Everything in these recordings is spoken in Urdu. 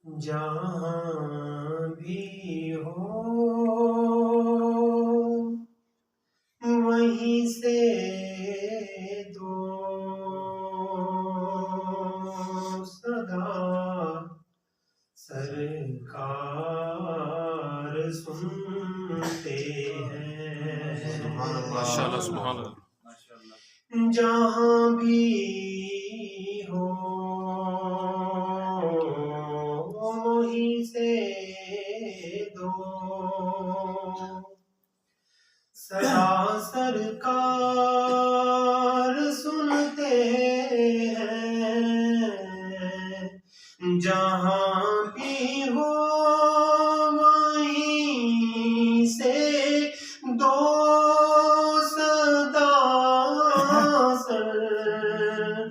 جہاں بھی ہو وہیں سے دو صدا سرکار سنتے ہیں۔ ماشاءاللہ سبحان اللہ۔ جہاں بھی ہو وہیں سے دو صدا سرکار سنتے ہیں۔ جہاں بھی ہو وہیں سے دو صدا سرکار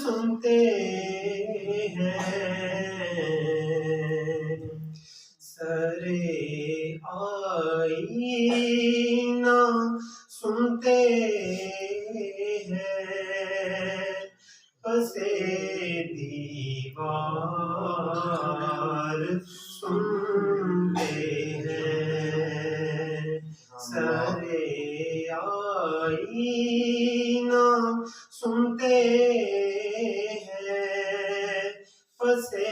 سنتے ہیں۔ سرے آئینہ سنتے ہیں، پسے دیوار سنتے ہیں۔ سرے آئینہ سنتے ہیں، پسے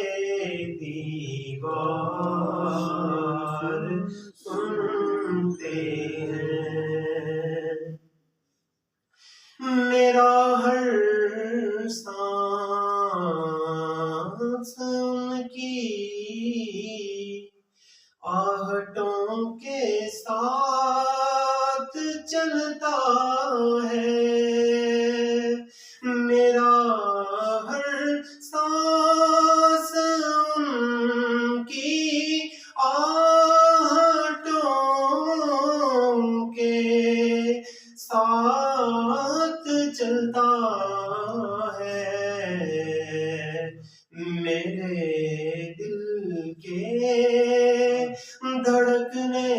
دیوار سنتے ہیں۔ میرا ہر سانس ان کی آہٹوں کے ساتھ چلتا ہے۔ میرا ہر سانس ان کی آہٹوں کے ساتھ چلتا ہے۔ میرے دل کے دھڑکنے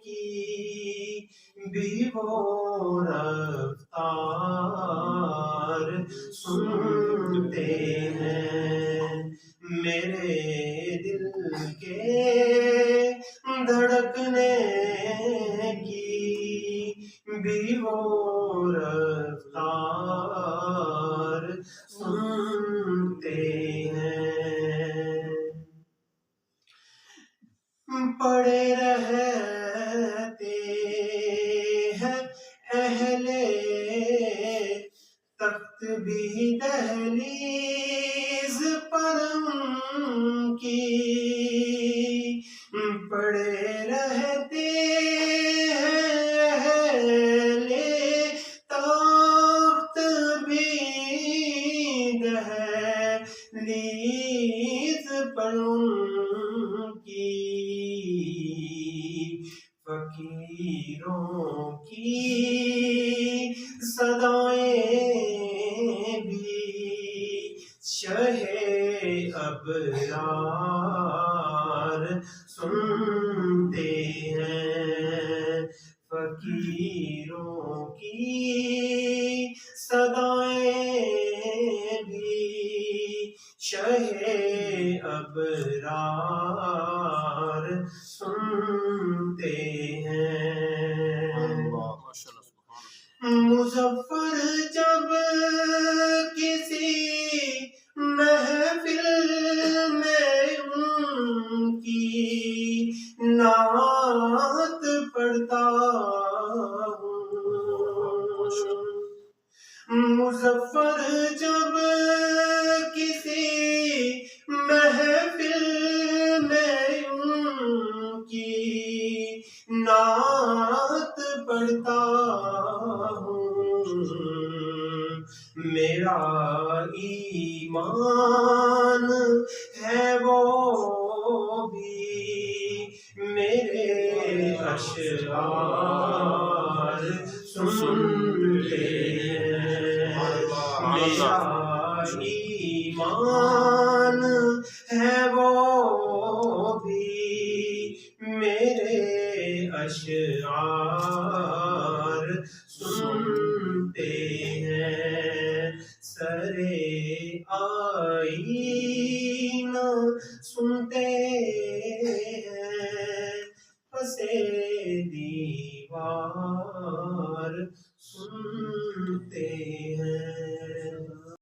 کی بھی وہ رفتار سنتے ہیں۔ میرے دل کے دھڑکنے کی بھی وہ رفتار سنتے ہیں۔ پڑے رہتے ہیں اہل تخت بھی دہلیز پر ان کی، پڑے رہتے ہیں اہل تخت بھی دہلیز پر ان کی۔ فقیروں کی صدائیں بھی شہ ابرار سنتے ہیں۔ فقیروں کی صدائیں بھی شہ ابرار سنتے ہیں۔ مظفر جب کسی محفل میں ان کی نعت پڑھتا ہوں۔ مظفر جب کسی محفل میں ان کی نعت پڑھتا ہوں۔ میرا ایمان ہے وہ بھی میرے اشعار سنتے ہیں۔ میرا ایمان ہے وہ بھی میرے اشعار سنتے ہیں۔ سرے آئینہ سنتے ہیں، پسے دیوار سنتے